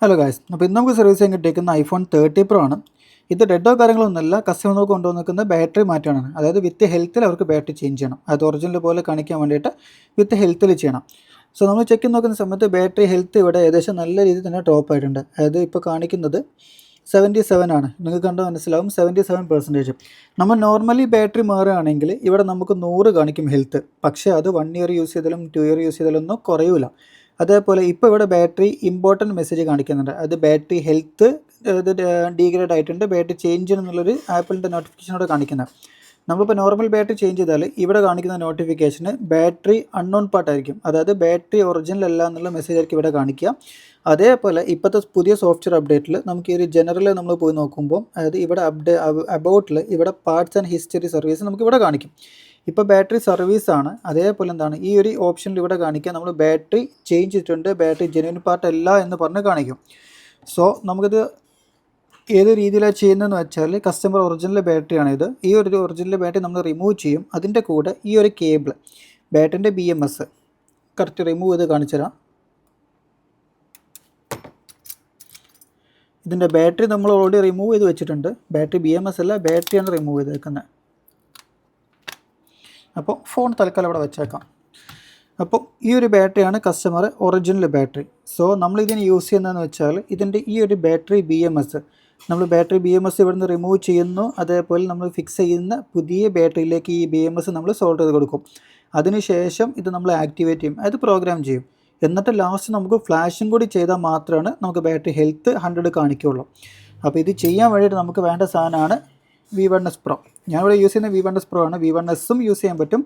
Hello guys, അപ്പോൾ ഇന്ന് നമുക്ക് സർവീസ് ചെയ്യാൻ കിട്ടിയിരിക്കുന്ന ഐഫോൺ 30 Pro ആണ്. ഇത് ഡെഡോ കാര്യങ്ങളൊന്നുമല്ല, കസ്റ്റമർക്ക് കൊണ്ടുവന്നിരിക്കുന്ന ബാറ്ററി മാറ്റാനാണ്. അതായത് വിത്ത് ഹെൽത്തിൽ അവർക്ക് ബാറ്ററി ചേഞ്ച് ചെയ്യണം. അത് ഒറിജിനൽ പോലെ കാണിക്കാൻ വേണ്ടിയിട്ട് വിത്ത് ഹെൽത്തിൽ ചെയ്യണം. സോ നമ്മൾ ചെക്ക് ചെയ്ത് നോക്കുന്ന സമയത്ത് ബാറ്ററി ഹെൽത്ത് ഇവിടെ ഏകദേശം നല്ല രീതിയിൽ തന്നെ ഡ്രോപ്പ് ആയിട്ടുണ്ട്. അതായത് ഇപ്പോൾ കാണിക്കുന്നത് 77 ആണ്. നിങ്ങൾക്ക് കണ്ടാൽ മനസ്സിലാവും 77%. നമ്മൾ നോർമലി ബാറ്ററി മാറുകയാണെങ്കിൽ ഇവിടെ നമുക്ക് 100 കാണിക്കും ഹെൽത്ത്. പക്ഷേ അത് 1 ഇയർ യൂസ് ചെയ്താലും 2 ഇയർ യൂസ് ചെയ്താലൊന്നും കുറയില്ല. അതേപോലെ ഇപ്പോൾ ഇവിടെ ബാറ്ററി ഇമ്പോർട്ടൻറ്റ് മെസ്സേജ് കാണിക്കുന്നുണ്ട്. അത് ബാറ്ററി ഹെൽത്ത് ഇത് ഡീഗ്രേഡ് ആയിട്ടുണ്ട്, ബാറ്ററി ചേഞ്ച് എന്നുള്ളൊരു ആപ്പിളിൻ്റെ നോട്ടിഫിക്കേഷനോട് കാണിക്കുന്നത്. നമ്മളിപ്പോൾ നോർമൽ ബാറ്ററി ചേഞ്ച് ചെയ്താൽ ഇവിടെ കാണിക്കുന്ന നോട്ടിഫിക്കേഷന് ബാറ്ററി അൺനോൺ പാർട്ടായിരിക്കും. അതായത് ബാറ്ററി ഒറിജിനൽ അല്ല എന്നുള്ള മെസ്സേജ് ആയിരിക്കും ഇവിടെ കാണിക്കുക. അതേപോലെ ഇപ്പോഴത്തെ പുതിയ സോഫ്റ്റ്വെയർ അപ്ഡേറ്റിൽ നമുക്ക് ഈ ഒരു ജനറൽ നമ്മൾ പോയി നോക്കുമ്പോൾ അതായത് ഇവിടെ അബൌട്ടിൽ ഇവിടെ പാർട്സ് ആൻഡ് ഹിസ്റ്ററി സർവീസ് നമുക്ക് ഇവിടെ കാണിക്കും. ഇപ്പോൾ ബാറ്ററി സർവീസാണ്. അതേപോലെ എന്താണ് ഈ ഒരു ഓപ്ഷനിൽ ഇവിടെ കാണിക്കുക നമ്മൾ ബാറ്ററി ചേഞ്ച് ചെയ്തിട്ടുണ്ട്, ബാറ്ററി ജെന്യൂൻ പാർട്ട് അല്ല എന്ന് പറഞ്ഞ് കാണിക്കും. സോ നമുക്കിത് ഏത് രീതിയിലാണ് ചെയ്യുന്നതെന്ന് വെച്ചാൽ കസ്റ്റമർ ഒറിജിനൽ ബാറ്ററിയാണിത്. ഈ ഒരു ഒറിജിനൽ ബാറ്ററി നമ്മൾ റിമൂവ് ചെയ്യും. അതിൻ്റെ കൂടെ ഈ ഒരു കേബിൾ ബാറ്ററിൻ്റെ BMS കറക്റ്റ് റിമൂവ് ചെയ്ത് കാണിച്ചു തരാം. ഇതിൻ്റെ ബാറ്ററി നമ്മൾ ഓൾറെഡി റിമൂവ് ചെയ്ത് വെച്ചിട്ടുണ്ട്. ബാറ്ററി BMS അല്ല, ബാറ്ററിയാണ് റിമൂവ് ചെയ്ത് വെക്കുന്നത്. അപ്പോൾ ഫോൺ തൽക്കാലം അവിടെ വെച്ചേക്കാം. അപ്പോൾ ഈ ഒരു ബാറ്ററിയാണ് കസ്റ്റമർ ഒറിജിനൽ ബാറ്ററി. സോ നമ്മളിതിന് യൂസ് ചെയ്യുന്നതെന്ന് വെച്ചാൽ ഇതിൻ്റെ ഈ ഒരു ബാറ്ററി BMS നമ്മൾ ബാറ്ററി BMS ഇവിടുന്ന് റിമൂവ് ചെയ്യുന്നു. അതേപോലെ നമ്മൾ ഫിക്സ് ചെയ്യുന്ന പുതിയ ബാറ്ററിയിലേക്ക് ഈ BMS നമ്മൾ സോൾവ് ചെയ്ത് കൊടുക്കും. അതിനുശേഷം ഇത് നമ്മൾ ആക്ടിവേറ്റ് ചെയ്യും, അത് പ്രോഗ്രാം ചെയ്യും. എന്നിട്ട് ലാസ്റ്റ് നമുക്ക് ഫ്ലാഷും കൂടി ചെയ്താൽ മാത്രമാണ് നമുക്ക് ബാറ്ററി ഹെൽത്ത് 100 കാണിക്കുകയുള്ളൂ. അപ്പോൾ ഇത് ചെയ്യാൻ വേണ്ടിയിട്ട് നമുക്ക് വേണ്ട സാധനമാണ് V1S Pro. ഞാനിവിടെ യൂസ് ചെയ്യുന്ന V1S Pro ആണ്. V1Sഉം യൂസ് ചെയ്യാൻ പറ്റും.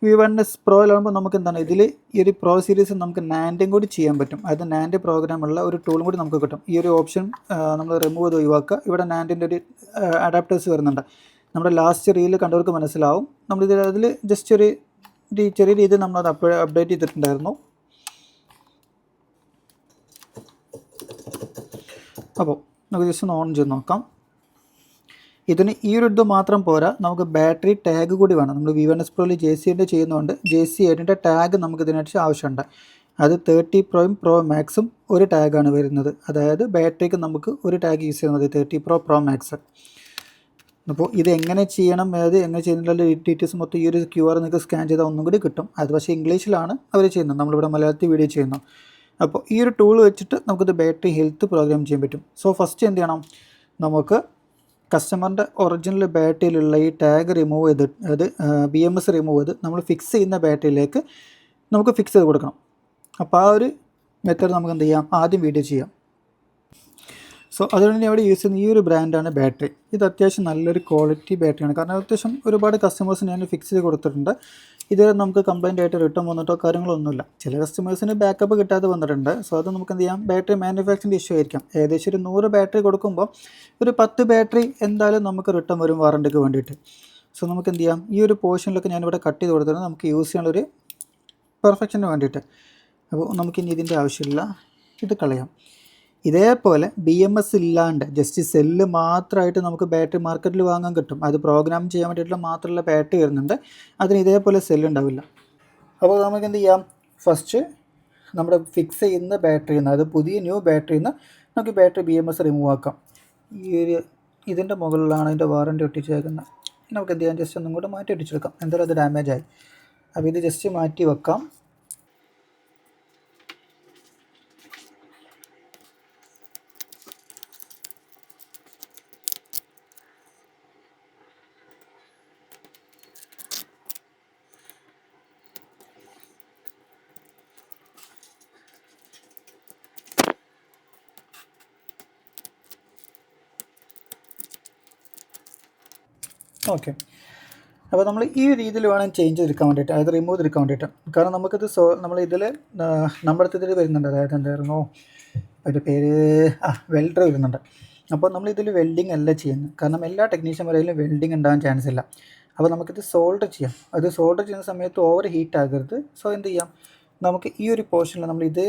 V1S Proയിലാകുമ്പോൾ നമുക്ക് എന്താണ് ഇതിൽ ഈ ഒരു Pro സീരീസ് നമുക്ക് നാൻഡും കൂടി ചെയ്യാൻ പറ്റും. അത് നാൻഡ് പ്രോഗ്രാമുള്ള ഒരു ടൂളും കൂടി നമുക്ക് കിട്ടും. ഈ ഒരു ഓപ്ഷൻ നമ്മൾ റിമൂവ് ചെയ്ത് ഒഴിവാക്കുക. ഇവിടെ നാൻഡിൻ്റെ ഒരു അഡാപ്റ്റേഴ്സ് വരുന്നുണ്ട്. നമ്മുടെ ലാസ്റ്റ് റീൽ കണ്ടവർക്ക് മനസ്സിലാവും. നമ്മളിതിൽ അതിൽ ജസ്റ്റ് ഒരു ചെറിയ രീതിയിൽ നമ്മളത് അപ്ഡേറ്റ് ചെയ്തിട്ടുണ്ടായിരുന്നു. അപ്പോൾ നമുക്ക് ജസ്റ്റ് ഒന്ന് ഓൺ ചെയ്ത് നോക്കാം. ഇതിന് ഈ ഒരു ഇത് മാത്രം പോരാ, നമുക്ക് ബാറ്ററി ടാഗ് കൂടി വേണം. നമ്മൾ V1S Proയിൽ JC8 ചെയ്യുന്നതുകൊണ്ട് JC8ൻ്റെ ടാഗ് നമുക്ക് ഇതിനായിട്ട് ആവശ്യമുണ്ട്. അത് 30 Proയും Pro Maxും ഒരു ടാഗാണ് വരുന്നത്. അതായത് ബാറ്ററിക്ക് നമുക്ക് ഒരു ടാഗ് യൂസ് ചെയ്യുന്നത് 30 Pro Max. അപ്പോൾ ഇത് എങ്ങനെ ചെയ്യണം, അതായത് എങ്ങനെ ചെയ്യുന്നുള്ള ഡീറ്റെയിൽസ് മൊത്തം ഈ ഒരു QR നിങ്ങൾക്ക് സ്കാൻ ചെയ്താൽ ഒന്നും കൂടി കിട്ടും. അത് പക്ഷേ ഇംഗ്ലീഷിലാണ് അവർ ചെയ്യുന്നത്, നമ്മളിവിടെ മലയാളത്തിൽ വീഡിയോ ചെയ്യുന്നു. അപ്പോൾ ഈ ഒരു ടൂൾ വെച്ചിട്ട് നമുക്കിത് ബാറ്ററി ഹെൽത്ത് പ്രോഗ്രാം ചെയ്യാൻ പറ്റും. സോ ഫസ്റ്റ് എന്ത് ചെയ്യണം, നമുക്ക് കസ്റ്റമറിൻ്റെ ഒറിജിനൽ ബാറ്ററിയിലുള്ള ഈ ടാഗ് റിമൂവ് ചെയ്ത് അത് BMS റിമൂവ് ചെയ്ത് നമ്മൾ ഫിക്സ് ചെയ്യുന്ന ബാറ്ററിയിലേക്ക് നമുക്ക് ഫിക്സ് ചെയ്ത് കൊടുക്കണം. അപ്പോൾ ആ ഒരു മെത്തേഡ് നമുക്ക് എന്ത് ചെയ്യാം, ആദ്യം വീഡിയോ ചെയ്യാം. സോ അതുകൊണ്ട് ഞാൻ ഇവിടെ യൂസ് ചെയ്യുന്ന ഈ ഒരു ബ്രാൻഡാണ് ബാറ്ററി. ഇത് അത്യാവശ്യം നല്ലൊരു ക്വാളിറ്റി ബാറ്ററിയാണ്. കാരണം അത്യാവശ്യം ഒരുപാട് കസ്റ്റമേഴ്സിന് ഞാൻ ഫിക്സ് ചെയ്ത് കൊടുത്തിട്ടുണ്ട്. ഇതുവരെ നമുക്ക് കംപ്ലൈൻ്റ് ആയിട്ട് റിട്ടേൺ വന്നിട്ടോ കാര്യങ്ങളൊന്നുമില്ല. ചില കസ്റ്റമേഴ്സിന് ബാക്കപ്പ് കിട്ടാതെ വന്നിട്ടുണ്ട്. സോ അത് നമുക്ക് എന്ത് ചെയ്യാം, ബാറ്ററി മാനുഫാക്ചറിൻ്റെ ഇഷ്യൂ ആയിരിക്കാം. ഏകദേശം ഒരു 100 ബാറ്ററി കൊടുക്കുമ്പോൾ ഒരു 10 ബാറ്ററി എന്തായാലും നമുക്ക് റിട്ടേൺ വരും വാറണ്ടിക്ക് വേണ്ടിയിട്ട്. സോ നമുക്ക് എന്ത് ചെയ്യാം, ഈ ഒരു പോർഷനിലൊക്കെ ഞാനിവിടെ കട്ട് ചെയ്ത് കൊടുത്തിട്ട് നമുക്ക് യൂസ് ചെയ്യാനുള്ളൊരു പെർഫെക്ഷന് വേണ്ടിയിട്ട്. അപ്പോൾ നമുക്കിനി ഇതിൻ്റെ ആവശ്യമില്ല, ഇത് കളയാം. ഇതേപോലെ BMS ഇല്ലാണ്ട് ജസ്റ്റ് സെല്ല് മാത്രമായിട്ട് നമുക്ക് ബാറ്ററി മാർക്കറ്റിൽ വാങ്ങാൻ കിട്ടും. അത് പ്രോഗ്രാം ചെയ്യാൻ വേണ്ടിയിട്ടുള്ള മാത്രമുള്ള ബാറ്ററി വരുന്നുണ്ട്. അതിന് ഇതേപോലെ സെല്ല് ഉണ്ടാവില്ല. അപ്പോൾ നമുക്ക് എന്ത് ചെയ്യാം, ഫസ്റ്റ് നമ്മുടെ ഫിക്സ് ചെയ്യുന്ന ബാറ്ററിയിൽ നിന്ന്, അത് പുതിയ ന്യൂ ബാറ്ററിയിൽ നിന്ന് നമുക്ക് ബാറ്ററി BMS റിമൂവ് ആക്കാം. ഈ ഒരു ഇതിൻ്റെ മുകളിലാണ് അതിൻ്റെ വാറണ്ടി ഒട്ടിച്ചേക്കുന്നത്. നമുക്ക് എന്ത് ചെയ്യാം, ജസ്റ്റ് ഒന്നും കൂടെ മാറ്റി ഒട്ടിച്ചെടുക്കാം. എന്തായാലും അത് ഡാമേജ് ആയി. അപ്പോൾ ഇത് ജസ്റ്റ് മാറ്റി വെക്കാം. ഓക്കെ, അപ്പോൾ നമ്മൾ ഈ രീതിയിൽ വേണം ചേഞ്ച് ചെയ്തെടുക്കാൻ വേണ്ടിയിട്ട്, അതായത് റിമൂവ് ചെയ്തെടുക്കാൻ വേണ്ടിയിട്ട്. കാരണം നമുക്കിത് നമ്മളിതിൽ നമ്മുടെ അടുത്ത് വരുന്നുണ്ട്, അതായത് എന്തായിരുന്നു അതിൻ്റെ പേര്, വെൽഡർ വരുന്നുണ്ട്. അപ്പോൾ നമ്മളിതിൽ വെൽഡിങ് അല്ല ചെയ്യുന്നത്. കാരണം എല്ലാ ടെക്നീഷ്യന്മാരെയും വെൽഡിങ് ഉണ്ടാകാൻ ചാൻസ് ഇല്ല. അപ്പോൾ നമുക്കിത് സോൾഡർ ചെയ്യാം. അത് സോൾഡർ ചെയ്യുന്ന സമയത്ത് ഓവർ ഹീറ്റ് ആകരുത്. സോ എന്ത് ചെയ്യാം, നമുക്ക് ഈ ഒരു പോർഷനിൽ നമ്മളിത്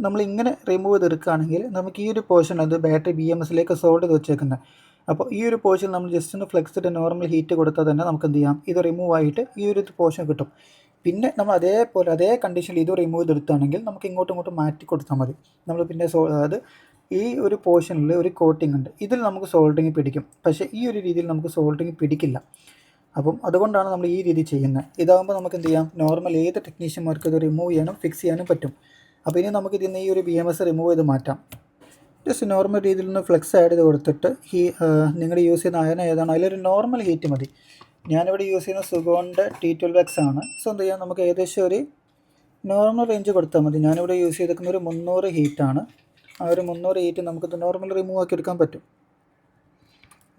നമ്മളിങ്ങനെ റിമൂവ് ചെയ്തെടുക്കുകയാണെങ്കിൽ നമുക്ക് ഈ ഒരു പോർഷൻ അത് ബാറ്ററി BMSലേക്ക് സോൾഡ് ചെയ്ത് വെച്ചേക്കുന്നത്. അപ്പോൾ ഈ ഒരു പോർഷൻ നമ്മൾ ജസ്റ്റ് ഒന്ന് ഫ്ലെക്സ് ചെയ്ത് നോർമൽ ഹീറ്റ് കൊടുത്താൽ തന്നെ നമുക്ക് എന്ത് ചെയ്യാം, ഇത് റിമൂവ് ആയിട്ട് ഈ ഒരു പോർഷൻ കിട്ടും. പിന്നെ നമ്മൾ അതേപോലെ അതേ കണ്ടീഷനിൽ ഇത് റിമൂവ് ചെയ്തെടുത്താണെങ്കിൽ നമുക്ക് ഇങ്ങോട്ടും മാറ്റി കൊടുത്താൽ മതി. നമ്മൾ പിന്നെ അതായത് ഈ ഒരു പോർഷനിൽ ഒരു കോട്ടിംഗ് ഉണ്ട്, ഇതിൽ നമുക്ക് സോൾഡറിങ് പിടിക്കും, പക്ഷേ ഈ ഒരു രീതിയിൽ നമുക്ക് സോൾഡറിങ് പിടിക്കില്ല. അപ്പം അതുകൊണ്ടാണ് നമ്മൾ ഈ രീതി ചെയ്യുന്നത്. ഇതാകുമ്പോൾ നമുക്ക് എന്ത് ചെയ്യാം, നോർമൽ ഏത് ടെക്നീഷ്യന്മാർക്ക് ഇത് റിമൂവ് ചെയ്യാനും ഫിക്സ് ചെയ്യാനും പറ്റും. അപ്പോൾ ഇനി നമുക്ക് ഇതിൽ നിന്ന് ഈ ഒരു BMS റിമൂവ് ചെയ്ത് മാറ്റാം. ജസ്റ്റ് നോർമൽ രീതിയിൽ നിന്ന് ഫ്ലെക്സ് ആഡ് ചെയ്ത് കൊടുത്തിട്ട് നിങ്ങൾ യൂസ് ചെയ്യുന്ന അയൺ ഏതാണ് അതിലൊരു നോർമൽ ഹീറ്റ് മതി. ഞാനിവിടെ യൂസ് ചെയ്യുന്ന സുഗോണിൻ്റെ T12X ആണ്. സോ എന്ത് ചെയ്യാം, നമുക്ക് ഏകദേശം ഒരു നോർമൽ റേഞ്ച് കൊടുത്താൽ മതി. ഞാനിവിടെ യൂസ് ചെയ്തിരിക്കുന്ന ഒരു 300 ഹീറ്റാണ്. ആ ഒരു 300 ഹീറ്റ് നമുക്കിത് നോർമൽ റിമൂവ് ആക്കി എടുക്കാൻ പറ്റും.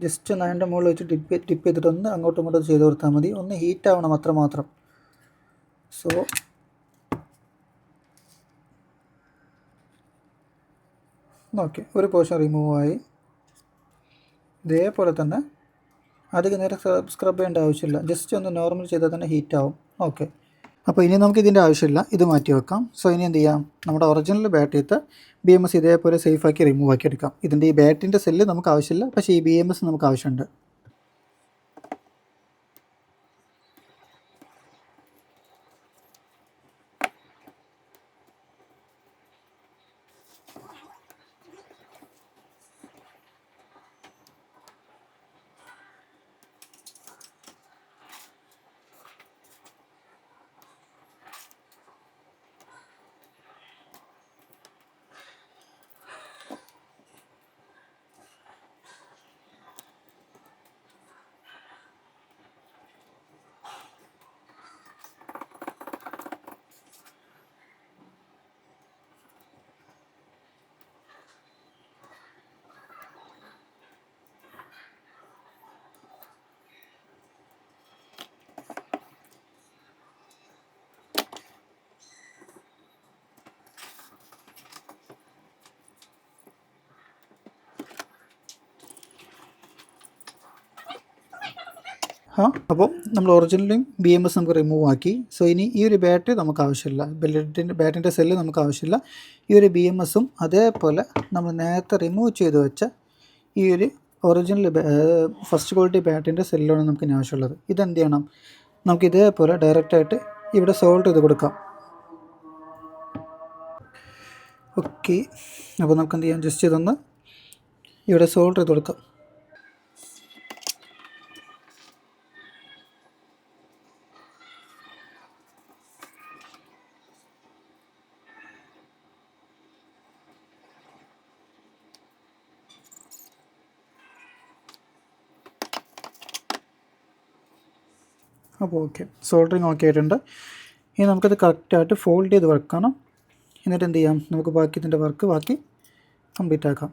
ജസ്റ്റ് അതിൻ്റെ മുകളിൽ വെച്ച് ടിപ്പ് ചെയ്തിട്ട് ഒന്ന് അങ്ങോട്ടും ഇങ്ങോട്ടും ചെയ്ത് കൊടുത്താൽ മതി. ഒന്ന് ഹീറ്റ് ആവണം അത്രമാത്രം. സോ ഓക്കെ, ഒരു പോർഷൻ റിമൂവ് ആയി. ഇതേപോലെ തന്നെ അധികം നേരം സ്ക്രബ് ചെയ്യേണ്ട ആവശ്യമില്ല, ജസ്റ്റ് ഒന്ന് നോർമൽ ചെയ്താൽ തന്നെ ഹീറ്റ് ആവും. ഓക്കെ, അപ്പോൾ ഇനി നമുക്ക് ഇതിൻ്റെ ആവശ്യമില്ല, ഇത് മാറ്റി വെക്കാം. സോ ഇനി എന്ത് ചെയ്യാം, നമ്മുടെ ഒറിജിനൽ ബാറ്ററിയത്തെ BMS ഇതേപോലെ സേഫാക്കി റിമൂവ് ആക്കി എടുക്കാം. ഇതിൻ്റെ ഈ ബാറ്ററിൻ്റെ സെല്ല് നമുക്ക് ആവശ്യമില്ല, പക്ഷേ ഈ BMS നമുക്ക് ആവശ്യമുണ്ട്. അപ്പോൾ നമ്മൾ ഒറിജിനലും BMS നമുക്ക് റിമൂവ് ആക്കി. സോ ഇനി ഈ ഒരു ബാറ്ററി നമുക്ക് ആവശ്യമില്ല, ബാറ്ററിൻ്റെ സെല്ല് നമുക്ക് ആവശ്യമില്ല. ഈ ഒരു BMSഉം അതേപോലെ നമ്മൾ നേരത്തെ റിമൂവ് ചെയ്ത് വെച്ച ഈ ഒരു ഒറിജിനൽ ഫസ്റ്റ് ക്വാളിറ്റി ബാറ്ററിൻ്റെ സെല്ലാണ് നമുക്ക് ഇനി ആവശ്യമുള്ളത്. ഇതെന്ത് ചെയ്യണം, നമുക്ക് ഇതേപോലെ ഡയറക്റ്റായിട്ട് ഇവിടെ സോൾഡ് ചെയ്ത് കൊടുക്കാം. ഓക്കെ, അപ്പോൾ നമുക്ക് എന്ത് ചെയ്യാം, ജസ്റ്റ് ഇതൊന്ന് ഇവിടെ സോൾഡ് ചെയ്ത് കൊടുക്കാം. അപ്പോൾ ഓക്കെ, സോൾഡറിങ് ഓക്കെ ആയിട്ടുണ്ട്. ഇനി നമുക്കത് കറക്റ്റായിട്ട് ഫോൾഡ് ചെയ്ത് വെക്കണം. എന്നിട്ട് എന്ത് ചെയ്യാം, നമുക്ക് ബാക്കി ഇതിൻ്റെ വർക്ക് കംപ്ലീറ്റ് ആക്കാം.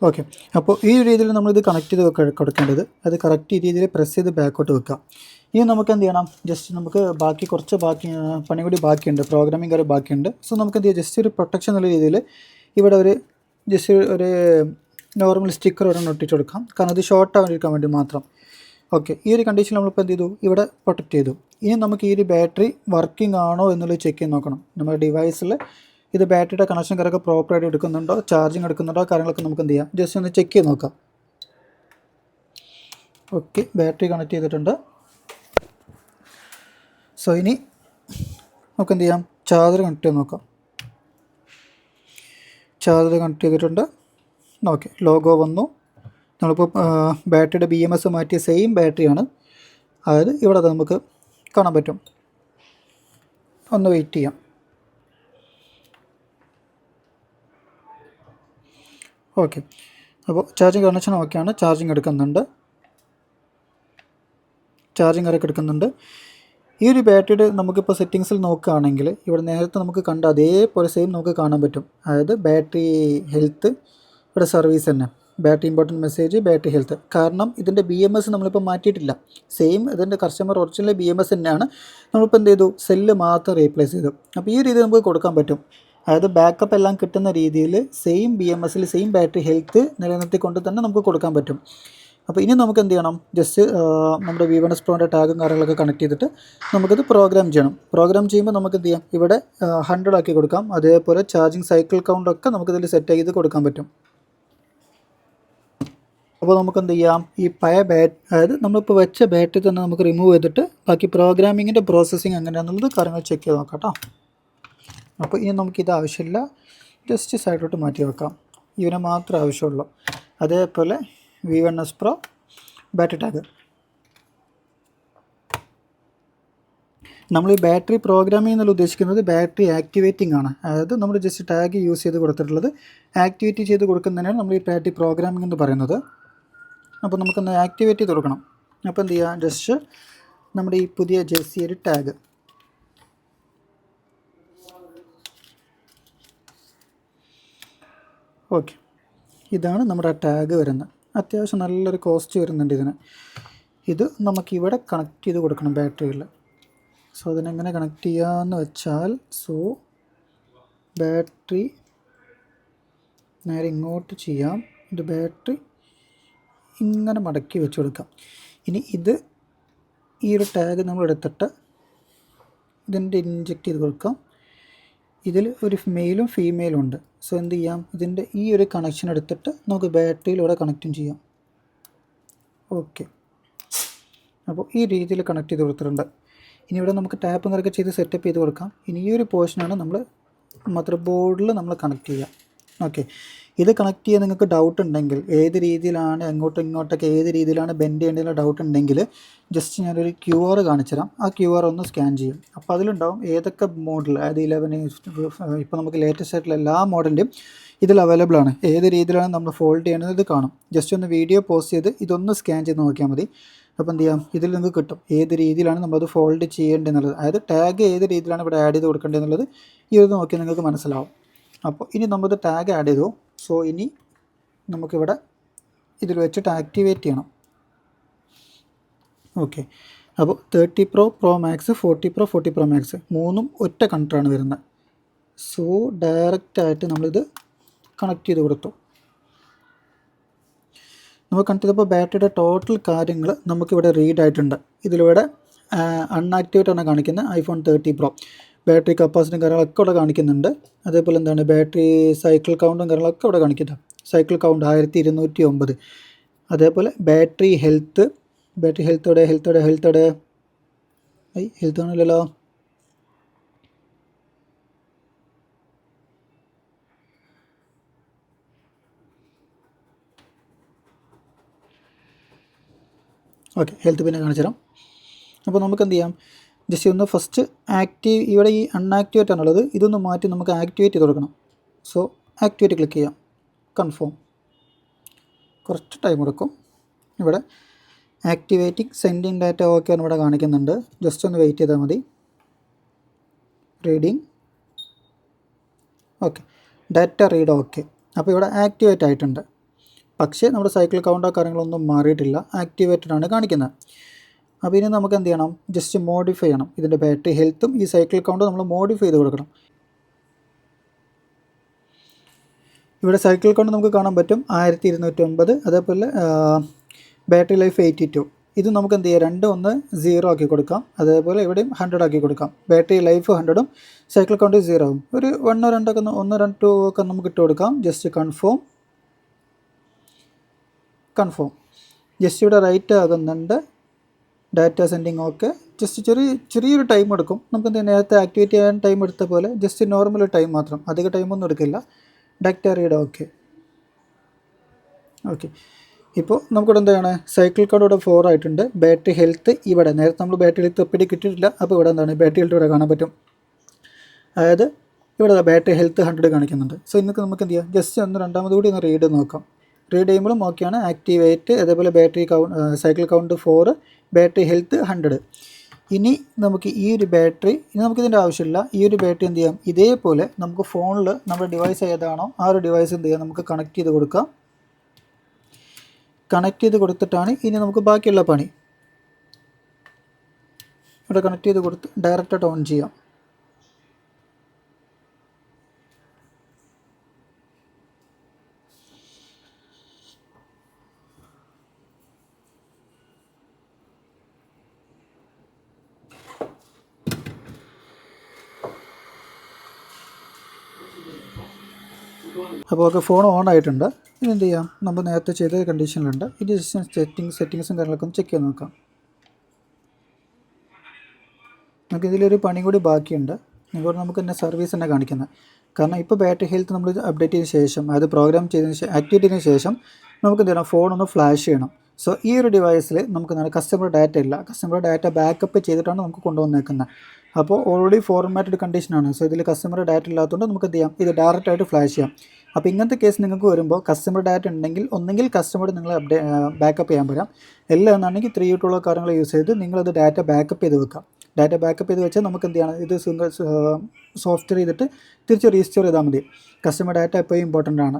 ഓക്കെ, അപ്പോൾ ഈ ഒരു രീതിയിൽ നമ്മളിത് കണക്ട് ചെയ്ത് കൊടുക്കേണ്ടത്, അത് കറക്റ്റ് രീതിയിൽ പ്രസ് ചെയ്ത് ബാക്കോട്ട് വെക്കുക. ഇനി നമുക്ക് എന്ത് ചെയ്യണം, ജസ്റ്റ് നമുക്ക് കുറച്ച് പണി കൂടി ബാക്കിയുണ്ട്, പ്രോഗ്രാമിംഗ് കാര്യം ബാക്കിയുണ്ട്. സോ നമുക്ക് എന്ത് ചെയ്യാം, ജസ്റ്റ് ഒരു പ്രൊട്ടക്ഷൻ എന്നുള്ള രീതിയിൽ ഇവിടെ ജസ്റ്റ് ഒരു നോർമൽ സ്റ്റിക്കർ ഒരെണ്ണം ഒട്ടിച്ച് കൊടുക്കാം, കാരണം ഇത് ഷോർട്ട് ആവാതിരിക്കാൻ വേണ്ടി മാത്രം. ഓക്കെ, ഈ ഒരു കണ്ടീഷൻ നമ്മളിപ്പോൾ എന്ത് ചെയ്തു, ഇവിടെ പ്രൊട്ടക്റ്റ് ചെയ്തു. ഇനി നമുക്ക് ഈ ഒരു ബാറ്ററി വർക്കിംഗ് ആണോ എന്നുള്ളത് ചെക്ക് ചെയ്ത് നോക്കണം. നമ്മുടെ ഡിവൈസിൽ ഇത് ബാറ്ററിയുടെ കണക്ഷൻ കാര്യമൊക്കെ പ്രോപ്പറായിട്ട് എടുക്കുന്നുണ്ടോ, ചാർജിങ് എടുക്കുന്നുണ്ടോ, കാര്യങ്ങളൊക്കെ നമുക്ക് എന്ത് ചെയ്യാം, ജസ്റ്റ് ഒന്ന് ചെക്ക് ചെയ്ത് നോക്കാം. ഓക്കെ, ബാറ്ററി കണക്ട് ചെയ്തിട്ടുണ്ട്. സോ ഇനി നമുക്ക് എന്ത് ചെയ്യാം, ചാർജർ കണക്ട് ചെയ്ത് നോക്കാം. ചാർജർ കണക്ട് ചെയ്തിട്ടുണ്ട്. ഓക്കെ, ലോഗോ വന്നു. നമ്മളിപ്പോൾ ബാറ്ററിയുടെ BMS മാറ്റിയ സെയിം ബാറ്ററിയാണ്, അതായത് ഇവിടെ നമുക്ക് കാണാൻ പറ്റും. ഒന്ന് വെയിറ്റ് ചെയ്യാം. ഓക്കെ, അപ്പോൾ ചാർജിങ് കണക്ഷൻ ഓക്കെയാണ്, ചാർജിങ് എടുക്കുന്നുണ്ട്. ഈ ഒരു ബാറ്ററിയുടെ നമുക്കിപ്പോൾ സെറ്റിങ്സിൽ നോക്കുകയാണെങ്കിൽ ഇവിടെ നേരത്തെ നമുക്ക് കണ്ട അതേപോലെ സെയിം നമുക്ക് കാണാൻ പറ്റും. അതായത് ബാറ്ററി ഹെൽത്ത്, ഇവിടെ സർവീസ് തന്നെ, battery important message, battery health. കാരണം ഇതിൻ്റെ BMS നമ്മളിപ്പോൾ മാറ്റിയിട്ടില്ല, സെയിം ഇതിൻ്റെ കസ്റ്റമർ ഒറിജിനൽ BMS തന്നെയാണ്. നമ്മളിപ്പോൾ എന്ത് ചെയ്തു, സെല്ല് മാത്രം റീപ്ലേസ് ചെയ്തു. അപ്പോൾ ഈ രീതിയിൽ നമുക്ക് കൊടുക്കാൻ പറ്റും. അതായത് ബാക്കപ്പ് എല്ലാം കിട്ടുന്ന രീതിയിൽ സെയിം BMSൽ സെയിം ബാറ്ററി ഹെൽത്ത് നിലനിർത്തിക്കൊണ്ട് തന്നെ നമുക്ക് കൊടുക്കാൻ പറ്റും. അപ്പോൾ ഇനി നമുക്ക് എന്ത് ചെയ്യണം, ജസ്റ്റ് നമ്മുടെ V1S Proൻ്റെ ടാഗും കാര്യങ്ങളൊക്കെ കണക്ട് ചെയ്തിട്ട് നമുക്കിത് പ്രോഗ്രാം ചെയ്യണം. പ്രോഗ്രാം ചെയ്യുമ്പോൾ നമുക്ക് എന്ത് ചെയ്യാം, ഇവിടെ 100 ആക്കി കൊടുക്കാം. അതേപോലെ ചാർജിങ് സൈക്കിൾ കൗണ്ടൊക്കെ നമുക്കിതിൽ സെറ്റ് ചെയ്ത് കൊടുക്കാൻ പറ്റും. അപ്പോൾ നമുക്ക് എന്ത് ചെയ്യാം, ഈ പഴയ അതായത് നമ്മളിപ്പോൾ വെച്ച ബാറ്ററി തന്നെ നമുക്ക് റിമൂവ് ചെയ്തിട്ട് ബാക്കി പ്രോഗ്രാമിങ്ങിൻ്റെ പ്രോസസ്സിങ് എങ്ങനെയാണെന്നുള്ളത് കാര്യങ്ങൾ ചെക്ക് ചെയ്ത് നോക്കാം കേട്ടോ. അപ്പോൾ ഇനി നമുക്കിത് ആവശ്യമില്ല, ജസ്റ്റ് സൈഡിലോട്ട് മാറ്റി വെക്കാം. ഇതിനെ മാത്രമേ ആവശ്യമുള്ളൂ. അതേപോലെ V1S Pro ബാറ്ററി ടാഗ്. നമ്മൾ ഈ ബാറ്ററി പ്രോഗ്രാമിംഗ് എന്നുള്ള ഉദ്ദേശിക്കുന്നത് ബാറ്ററി ആക്ടിവേറ്റിംഗ് ആണ്. അതായത് നമ്മൾ ജസ്റ്റ് ടാഗ് യൂസ് ചെയ്ത് കൊടുത്തിട്ടുള്ളത് ആക്ടിവേറ്റ് ചെയ്ത് കൊടുക്കുന്നതിനാണ് നമ്മൾ ഈ ബാറ്ററി പ്രോഗ്രാമിംഗ് എന്ന് പറയുന്നത്. അപ്പോൾ നമുക്കൊന്ന് ആക്ടിവേറ്റ് ചെയ്ത് കൊടുക്കണം. അപ്പോൾ എന്ത് ചെയ്യുക, ജസ്റ്റ് നമ്മുടെ ഈ പുതിയ JC ടാഗ് ഓക്കെ, ഇതാണ് നമ്മുടെ ടാഗ് വരുന്നത്. അത്യാവശ്യം നല്ലൊരു കോസ്റ്റ് വരുന്നുണ്ട് ഇതിന്. ഇത് നമുക്കിവിടെ കണക്ട് ചെയ്ത് കൊടുക്കണം ബാറ്ററിയിൽ. സോ അതിനെങ്ങനെ കണക്ട് ചെയ്യാമെന്ന് വെച്ചാൽ, ബാറ്ററി നേരെ ഇങ്ങോട്ട് ചെയ്യാം. ഇത് ബാറ്ററി ഇങ്ങനെ മടക്കി വെച്ച് കൊടുക്കാം. ഇനി ഇത് ഈ ഒരു ടാഗ് നമ്മൾ എടുത്തിട്ട് ഇതിൻ്റെ ഇൻജെക്റ്റ് ചെയ്ത് കൊടുക്കാം. ഇതിൽ ഒരു മെയിലും ഫീമെയിലും ഉണ്ട്. സോ എന്ത് ചെയ്യാം, ഇതിൻ്റെ ഈ ഒരു കണക്ഷൻ എടുത്തിട്ട് നമുക്ക് ബാറ്ററിയിലൂടെ കണക്റ്റും ചെയ്യാം. ഓക്കെ, അപ്പോൾ ഈ രീതിയിൽ കണക്ട് ചെയ്ത് കൊടുത്തിട്ടുണ്ട്. ഇനി ഇവിടെ നമുക്ക് ടാപ്പും കാര്യമൊക്കെ ചെയ്ത് സെറ്റപ്പ് ചെയ്ത് കൊടുക്കാം. ഇനി ഈ ഒരു പോർഷനാണ് നമ്മൾ മദർ ബോർഡിൽ നമ്മൾ കണക്ട് ചെയ്യുക. ഓക്കെ, ഇത് കണക്ട് ചെയ്യാൻ നിങ്ങൾക്ക് ഡൗട്ട് ഉണ്ടെങ്കിൽ, ഏത് രീതിയിലാണ് അങ്ങോട്ടും ഇങ്ങോട്ടൊക്കെ ഏത് രീതിയിലാണ് ബെൻഡ് ചെയ്യേണ്ടതെന്നുള്ള ഡൗട്ട് ഉണ്ടെങ്കിൽ ജസ്റ്റ് ഞാനൊരു QR കാണിച്ചു തരാം. ആ QR ഒന്ന് സ്കാൻ ചെയ്യും. അപ്പോൾ അതിലുണ്ടാവും ഏതൊക്കെ മോഡൽ, അതായത് 11 ഇപ്പോൾ നമുക്ക് ലേറ്റസ്റ്റ് ആയിട്ടുള്ള എല്ലാ മോഡലിൻ്റെയും ഇതിൽ അവൈലബിൾ ആണ്. ഏത് രീതിയിലാണ് നമ്മൾ ഫോൾഡ് ചെയ്യേണ്ടത് ഇത് കാണും. ജസ്റ്റ് ഒന്ന് വീഡിയോ പോസ്റ്റ് ചെയ്ത് ഇതൊന്ന് സ്കാൻ ചെയ്ത് നോക്കിയാൽ മതി. അപ്പോൾ എന്ത് ചെയ്യാം, ഇതിൽ നിങ്ങൾക്ക് കിട്ടും ഏത് രീതിയിലാണ് നമ്മളത് ഫോൾഡ് ചെയ്യേണ്ടതെന്നുള്ളത്. അതായത് ടാഗ് ഏത് രീതിയിലാണ് ഇവിടെ ആഡ് ചെയ്ത് കൊടുക്കേണ്ടതെന്നുള്ളത് ഈ ഇത് നോക്കിയാൽ നിങ്ങൾക്ക് മനസ്സിലാവും. അപ്പോൾ ഇനി നമ്മൾ ടാഗ് ആഡ് ചെയ്തു. സോ ഇനി നമുക്കിവിടെ ഇതിൽ വെച്ചിട്ട് ആക്ടിവേറ്റ് ചെയ്യണം. ഓക്കെ, അപ്പോൾ 30 Pro, Pro Max, 40 Pro, 40 Pro Max മൂന്നും ഒറ്റ കണക്ടറാണ് വരുന്നത്. സോ ഡയറക്റ്റായിട്ട് നമ്മളിത് കണക്ട് ചെയ്ത് കൊടുത്തു. നമ്മൾ കണക്ട് ചെയ്തപ്പോൾ ബാറ്ററിയുടെ ടോട്ടൽ കാര്യങ്ങൾ നമുക്കിവിടെ റീഡ് ആയിട്ടുണ്ട്. ഇതിലൂടെ അൺആക്ടിവേറ്റ് ആണ് കാണിക്കുന്നത് iPhone 30 Pro. ബാറ്ററി കപ്പാസിറ്റിയും കാര്യങ്ങളൊക്കെ ഇവിടെ കാണിക്കുന്നുണ്ട്. അതേപോലെ എന്താണ് ബാറ്ററി സൈക്കിൾ കൗണ്ടും കാര്യങ്ങളൊക്കെ ഇവിടെ കാണിക്കുന്നുണ്ട്. Cycle count 1209. അതേപോലെ ബാറ്ററി ഹെൽത്ത് ഹെൽത്ത് കാണില്ലല്ലോ. ഓക്കെ, ഹെൽത്ത് പിന്നെ കാണിച്ചു തരാം. അപ്പോൾ നമുക്ക് എന്ത് ചെയ്യാം, ജസ്റ്റ് ഒന്ന് ഫസ്റ്റ് ഇവിടെ ഈ അൺആക്ടിവേറ്റ് ആണുള്ളത്, ഇതൊന്ന് മാറ്റി നമുക്ക് ആക്ടിവേറ്റ് ചെയ്ത് കൊടുക്കണം. സോ ആക്ടിവേറ്റ് ക്ലിക്ക് ചെയ്യാം. കൺഫേം. കുറച്ച് ടൈം എടുക്കും. ഇവിടെ ആക്ടിവേറ്റിംഗ് സെൻഡിങ് ഡാറ്റ ഓക്കെ ആണ് ഇവിടെ കാണിക്കുന്നുണ്ട്. ജസ്റ്റ് ഒന്ന് വെയിറ്റ് ചെയ്താൽ മതി. Reading okay, data read okay. അപ്പോൾ ഇവിടെ ആക്ടിവേറ്റ് ആയിട്ടുണ്ട്. പക്ഷേ നമ്മുടെ സൈക്കിൾ കൗണ്ടോ കാര്യങ്ങളൊന്നും മാറിയിട്ടില്ല, ആക്ടിവേറ്റഡ് ആണ് കാണിക്കുന്നത്. അപ്പോൾ ഇനി നമുക്ക് എന്ത് ചെയ്യണം, ജസ്റ്റ് മോഡിഫൈ ചെയ്യണം. ഇതിൻ്റെ ബാറ്ററി ഹെൽത്തും ഈ സൈക്കിൾ കൗണ്ടും നമ്മൾ മോഡിഫൈ ചെയ്ത് കൊടുക്കണം. ഇവിടെ സൈക്കിൾ കൗണ്ട് നമുക്ക് കാണാൻ പറ്റും 1209. അതേപോലെ ബാറ്ററി ലൈഫ് 82. ഇത് നമുക്ക് എന്ത് ചെയ്യാം, രണ്ടും ഒന്ന് 0 ആക്കി കൊടുക്കാം. അതേപോലെ ഇവിടെയും 100 ആക്കി കൊടുക്കാം. ബാറ്ററി ലൈഫ് 100ഉം സൈക്കിൾ കൗണ്ട് 0 ആവും. ഒരു 1 2 ഒക്കെ നമുക്ക് ഇട്ട് കൊടുക്കാം. Just confirm. ജസ്റ്റ് ഇവിടെ റൈറ്റ് ആകുന്നുണ്ട്. Data sending okay. ജസ്റ്റ് ചെറിയൊരു ടൈം എടുക്കും. നമുക്ക് നേരത്തെ ആക്ടിവേറ്റ് ചെയ്യാൻ ടൈം എടുത്ത പോലെ ജസ്റ്റ് നോർമൽ ടൈം മാത്രം, അധിക ടൈമൊന്നും എടുക്കില്ല. Data read okay. ഇപ്പോൾ നമുക്കിവിടെ എന്താണ്, സൈക്കിൾ കൗണ്ട് ഇവിടെ 4 ആയിട്ടുണ്ട്. ബാറ്ററി ഹെൽത്ത് ഇവിടെ നേരത്തെ നമ്മൾ ബാറ്ററി ഹെൽത്ത് എപ്പിടി കിട്ടിയിട്ടില്ല. അപ്പോൾ ഇവിടെ എന്താണ്, ബാറ്ററി ഹെൽത്ത് ഇവിടെ കാണാൻ പറ്റും. അതായത് ഇവിടെ ബാറ്ററി ഹെൽത്ത് 100 കാണിക്കുന്നുണ്ട്. സോ ഇന്നൊക്കെ നമുക്ക് എന്ത് ചെയ്യാം, ജസ്റ്റ് ഒന്ന് രണ്ടാമത് കൂടി ഒന്ന് റീഡ് നോക്കാം. റീഡ് ചെയ്യുമ്പോഴും ഓക്കെയാണ്. ആക്ടിവേറ്റ്, അതേപോലെ battery cycle count 4, battery health 100. ഇനി നമുക്ക് ഈ ഒരു ബാറ്ററി, ഇനി നമുക്കിതിൻ്റെ ആവശ്യമില്ല. ഈ ഒരു ബാറ്ററി എന്ത് ചെയ്യാം, ഇതേപോലെ നമുക്ക് ഫോണിൽ നമ്മുടെ ഡിവൈസ് ഏതാണോ ആ ഒരു ഡിവൈസ് എന്ത് ചെയ്യാം, നമുക്ക് കണക്ട് ചെയ്ത് കൊടുക്കാം. കണക്ട് ചെയ്ത് കൊടുത്തിട്ടാണ് ഇനി നമുക്ക് ബാക്കിയുള്ള പണി. ഇവിടെ കണക്ട് ചെയ്ത് കൊടുത്ത് ഡയറക്റ്റായിട്ട് ഓൺ ചെയ്യാം. അപ്പോൾ ഓക്കെ, ഫോൺ ഓൺ ആയിട്ടുണ്ട്. ഇനി എന്ത് ചെയ്യാം, നമ്മൾ നേരത്തെ ചെയ്ത കണ്ടീഷനിലുണ്ട്. ഇത് ജസ്റ്റ് സെറ്റിങ്സും കാര്യങ്ങളൊക്കെ ഒന്ന് ചെക്ക് ചെയ്ത് നോക്കാം. നമുക്ക് ഇതിലൊരു പണി കൂടി ബാക്കിയുണ്ട്. ഇപ്പോൾ നമുക്ക് തന്നെ സർവീസ് തന്നെ കാണിക്കുന്നത്. കാരണം ഇപ്പോൾ ബാറ്ററി ഹെൽത്ത് നമ്മൾ അപ്ഡേറ്റ് ചെയ്തതിന് ശേഷം, അത് പ്രോഗ്രാം ചെയ്തതിന് ശേഷം, ആക്ടിവേറ്റ് ചെയ്തതിന് ശേഷം നമുക്ക് എന്ത് ചെയ്യണം, ഫോണൊന്ന് ഫ്ലാഷ് ചെയ്യണം. സോ ഈ ഒരു ഡിവൈസിൽ നമുക്ക് എന്താണ് കസ്റ്റമർ ഡാറ്റ ഇല്ല. കസ്റ്റമർ ഡാറ്റ ബാക്കപ്പ് ചെയ്തിട്ടാണ് നമുക്ക് കൊണ്ടുവന്നേക്കുന്നത്. അപ്പോൾ ഓൾറെഡി ഫോർമാറ്റഡ് കണ്ടീഷനാണ്. സോ ഇതിൽ കസ്റ്റമർ ഡാറ്റ ഇല്ലാത്തതുകൊണ്ട് നമുക്ക് എന്ത് ചെയ്യാം, ഇത് ഡയറക്റ്റായിട്ട് ഫ്ലാഷ് ചെയ്യാം. അപ്പോൾ ഇങ്ങനത്തെ കേസ് നിങ്ങൾക്ക് വരുമ്പോൾ കസ്റ്റമർ ഡാറ്റ ഉണ്ടെങ്കിൽ ഒന്നെങ്കിൽ കസ്റ്റമർ നിങ്ങൾ ബാക്കപ്പ് ചെയ്യാൻ പറയാം, എല്ലാം എന്നാണെങ്കിൽ 3U കാര്യങ്ങൾ യൂസ് ചെയ്ത് നിങ്ങളത് ഡാറ്റ ബാക്കപ്പ് ചെയ്ത് വെക്കാം. ഡാറ്റ ബാക്കപ്പ് ചെയ്ത് വെച്ചാൽ നമുക്ക് എന്ത് ചെയ്യണം, ഇത് സോഫ്റ്റ്വെയർ ചെയ്തിട്ട് തിരിച്ച് റീസ്റ്റോർ ചെയ്താൽ മതി. കസ്റ്റമർ ഡാറ്റ എപ്പോഴും ഇമ്പോർട്ടൻ്റ് ആണ്.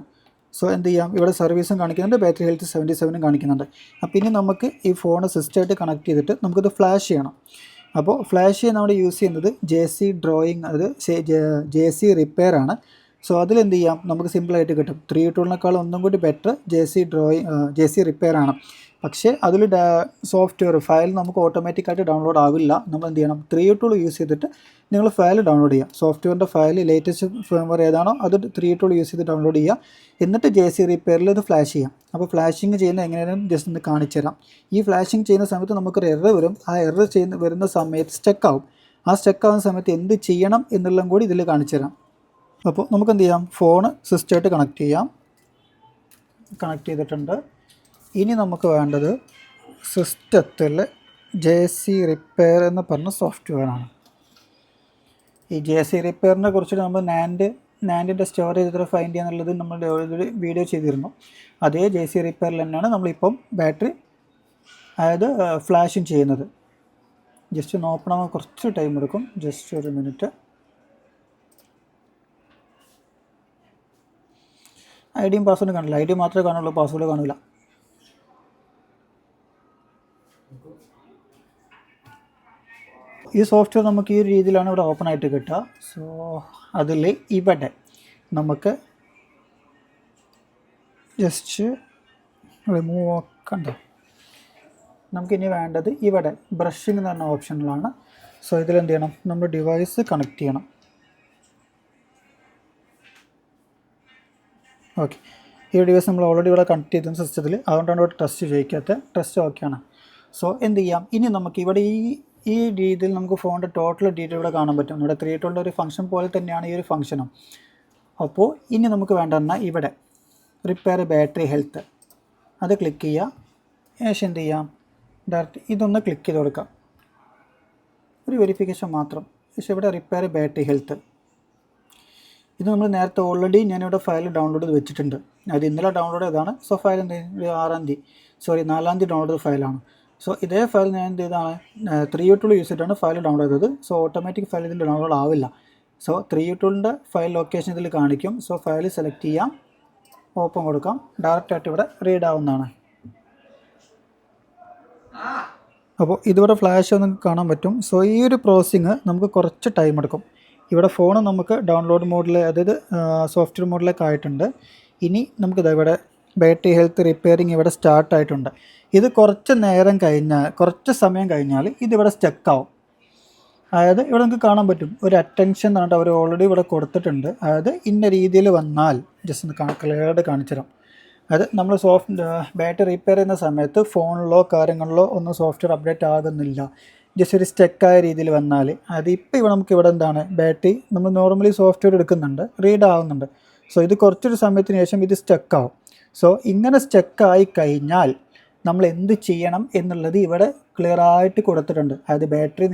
സോ എന്ത് ചെയ്യാം, ഇവിടെ സർവീസും കാണിക്കുന്നുണ്ട്, ബാറ്ററി ഹെൽത്ത് 77 കാണിക്കുന്നുണ്ട്. അപ്പോൾ ഇനി നമുക്ക് ഈ ഫോൺ സിസ്റ്റമായിട്ട് കണക്ട് ചെയ്തിട്ട് നമുക്കിത് ഫ്ലാഷ് ചെയ്യണം. അപ്പോൾ ഫ്ലാഷ് ചെയ്യാൻ നമ്മൾ യൂസ് ചെയ്യുന്നത് JC ഡ്രോയിങ്, അത് JC റിപ്പയർ ആണ്. സോ അതിലെന്ത് ചെയ്യാം, നമുക്ക് സിമ്പിളായിട്ട് കിട്ടും. 3U ഒന്നും കൂടി ബെറ്റർ JC റിപ്പയർ ആണ്. പക്ഷേ അതിൽ സോഫ്റ്റ്വെയർ ഫയൽ നമുക്ക് ഓട്ടോമാറ്റിക്കായിട്ട് ഡൗൺലോഡ് ആവില്ല. നമ്മൾ എന്ത് ചെയ്യണം, 3U യൂസ് ചെയ്തിട്ട് നിങ്ങൾ ഫയൽ ഡൗൺലോഡ് ചെയ്യുക. സോഫ്റ്റ്വെയറിൻ്റെ ഫയൽ ലേറ്റസ്റ്റ് ഫേംവെയർ ഏതാണോ അത് 3U യൂസ് ചെയ്ത് ഡൗൺലോഡ് ചെയ്യുക. എന്നിട്ട് JC റിപ്പയറിൽ ഇത് ഫ്ലാഷ് ചെയ്യാം. അപ്പോൾ ഫ്ലാഷിങ് ചെയ്യുന്നത് എങ്ങനെയാണെന്ന് ജസ്റ്റ് ഒന്ന് കാണിച്ചു തരാം. ഈ ഫ്ലാഷിങ് ചെയ്യുന്ന സമയത്ത് നമുക്കൊരു എറർ വരും. ആ എറർ വരുന്ന സമയത്ത് സ്റ്റക്കാവും. ആ സ്റ്റക്കാവുന്ന സമയത്ത് എന്ത് ചെയ്യണം എന്നുള്ളതും കൂടി ഇതിൽ കാണിച്ചു തരാം. അപ്പോൾ നമുക്ക് എന്ത് ചെയ്യാം, ഫോണ് സിസ്റ്റമായിട്ട് കണക്ട് ചെയ്യാം. കണക്ട് ചെയ്തിട്ടുണ്ട്. ഇനി നമുക്ക് വേണ്ടത് സിസ്റ്റത്തിൽ JC റിപ്പയർ എന്ന് പറഞ്ഞ സോഫ്റ്റ്വെയറാണ്. ഈ JC റിപ്പയറിനെ കുറിച്ചിട്ട് നമ്മൾ നാൻഡിൻ്റെ സ്റ്റോറേജ് എത്ര ഫൈൻഡ് ചെയ്യുക എന്നുള്ളത് നമ്മൾ ഒരു വീഡിയോ ചെയ്തിരുന്നു. അതേ JC റിപ്പയറിൽ തന്നെയാണ് നമ്മളിപ്പം ബാറ്ററി, അതായത് ഫ്ലാഷും ചെയ്യുന്നത്. ജസ്റ്റ് ഒന്ന് ഓപ്പൺ ആകാൻ കുറച്ച് ടൈം എടുക്കും, ജസ്റ്റ് ഒരു മിനിറ്റ്. ഐഡിയും പാസ്വേഡും കാണില്ല, ID മാത്രമേ കാണുള്ളൂ, പാസ്വേഡ് കാണില്ല. ഈ സോഫ്റ്റ്വെയർ നമുക്ക് ഈ ഒരു രീതിയിലാണ് ഇവിടെ ഓപ്പൺ ആയിട്ട് കിട്ടുക. സോ അതിൽ ഇവിടെ നമുക്ക് ജസ്റ്റ് റിമൂവ് ആക്കണ്ട. നമുക്കിനി വേണ്ടത് ഇവിടെ ബ്രഷിംഗ് എന്ന് പറഞ്ഞ ഓപ്ഷനിലാണ്. സോ ഇതിലെന്ത് ചെയ്യണം, നമ്മൾ ഡിവൈസ് കണക്ട് ചെയ്യണം. ഓക്കെ, ഈ ഡിവൈസ് നമ്മൾ ഓൾറെഡി ഇവിടെ കണക്ട് ചെയ്തിരുന്ന സിസ്റ്റത്തിൽ, അതുകൊണ്ടാണ് ഇവിടെ ടെസ്റ്റ് ചോദിക്കാത്തത്. ടെസ്റ്റ് ഓക്കെയാണ്. സോ എന്ത് ചെയ്യാം, ഇനി നമുക്ക് ഇവിടെ ഈ രീതിയിൽ നമുക്ക് ഫോണിൻ്റെ ടോട്ടൽ ഡീറ്റെയിൽ ഇവിടെ കാണാൻ പറ്റും. ഇവിടെ 3U ഒരു ഫംഗ്ഷൻ പോലെ തന്നെയാണ് ഈ ഒരു ഫംഗ്ഷനും. അപ്പോൾ ഇനി നമുക്ക് വേണ്ടതെന്നാൽ ഇവിടെ റിപ്പയർ ബാറ്ററി ഹെൽത്ത് അത് ക്ലിക്ക് ചെയ്യുക. ശേഷം എന്ത് ചെയ്യാം, ഡയറക്റ്റ് ഇതൊന്ന് ക്ലിക്ക് ചെയ്ത് കൊടുക്കാം, ഒരു വെരിഫിക്കേഷൻ മാത്രം. പക്ഷേ ഇവിടെ റിപ്പയർ ബാറ്ററി ഹെൽത്ത് ഇത് നമ്മൾ നേരത്തെ ഓൾറെഡി ഞാനിവിടെ ഫയൽ ഡൗൺലോഡ് ചെയ്ത് വെച്ചിട്ടുണ്ട്. അത് ഇന്നലെ ഡൗൺലോഡ് ചെയ്തതാണ്. സോ ഫയൽ എന്ത് 4 ഡൗൺലോഡ് ചെയ്ത ഫയലാണ്. സോ ഇതേ ഫയൽ ഞാൻ എന്ത് ചെയ്താണ് 3U യൂസ് ചെയ്തിട്ടാണ് ഫയൽ ഡൗൺലോഡ് ചെയ്തത്. സോ ഓട്ടോമാറ്റിക് ഫയൽ ഇതിൽ ഡൗൺലോഡ് ആവില്ല. സോ 3U ഫയൽ ലൊക്കേഷൻ ഇതിൽ കാണിക്കും. സോ ഫയൽ സെലക്ട് ചെയ്യാം, ഓപ്പൺ കൊടുക്കാം, ഡയറക്റ്റായിട്ട് ഇവിടെ റീഡ് ആവുന്നതാണ്. അപ്പോൾ ഇതിവിടെ ഫ്ലാഷ് ഒന്നും കാണാൻ പറ്റും. സോ ഈ ഒരു പ്രോസസ്സിങ് നമുക്ക് കുറച്ച് ടൈം എടുക്കും. ഇവിടെ ഫോൺ നമുക്ക് ഡൗൺലോഡ് മോഡിൽ, അതായത് സോഫ്റ്റ്വെയർ മോഡിലേക്ക് ആയിട്ടുണ്ട്. ഇനി നമുക്കിത് ഇവിടെ ബാറ്ററി ഹെൽത്ത് റിപ്പയറിങ് ഇവിടെ സ്റ്റാർട്ടായിട്ടുണ്ട്. ഇത് കുറച്ച് സമയം കഴിഞ്ഞാൽ ഇതിവിടെ സ്റ്റക്കാവും. അതായത് ഇവിടെ നമുക്ക് കാണാൻ പറ്റും ഒരു അറ്റൻഷൻ എന്ന് പറഞ്ഞിട്ട് അവർ ഓൾറെഡി ഇവിടെ കൊടുത്തിട്ടുണ്ട്. അതായത് ഇന്ന രീതിയിൽ വന്നാൽ ജസ്റ്റ് ഒന്ന് ക്ലിയറായിട്ട് കാണിച്ചു തരാം. അതായത് നമ്മൾ ബാറ്ററി റിപ്പയർ ചെയ്യുന്ന സമയത്ത് ഫോണിലോ കാര്യങ്ങളിലോ ഒന്നും സോഫ്റ്റ്വെയർ അപ്ഡേറ്റ് ആകുന്നില്ല, ജസ്റ്റ് ഒരു സ്റ്റക്കായ രീതിയിൽ വന്നാൽ, അതിപ്പോൾ ഇവിടെ നമുക്ക് ഇവിടെ എന്താണ് ബാറ്ററി നമ്മൾ നോർമലി സോഫ്റ്റ്വെയർ എടുക്കുന്നുണ്ട്, റീഡ് ആവുന്നുണ്ട്. സോ ഇത് കുറച്ചൊരു സമയത്തിന് ശേഷം ഇത് സ്റ്റക്കാവും. സോ ഇങ്ങനെ സ്റ്റക്കായി കഴിഞ്ഞാൽ നമ്മൾ എന്ത് ചെയ്യണം എന്നുള്ളത് ഇവിടെ ക്ലിയർ ആയിട്ട് കൊടുത്തിട്ടുണ്ട്. അതായത് ബാറ്ററി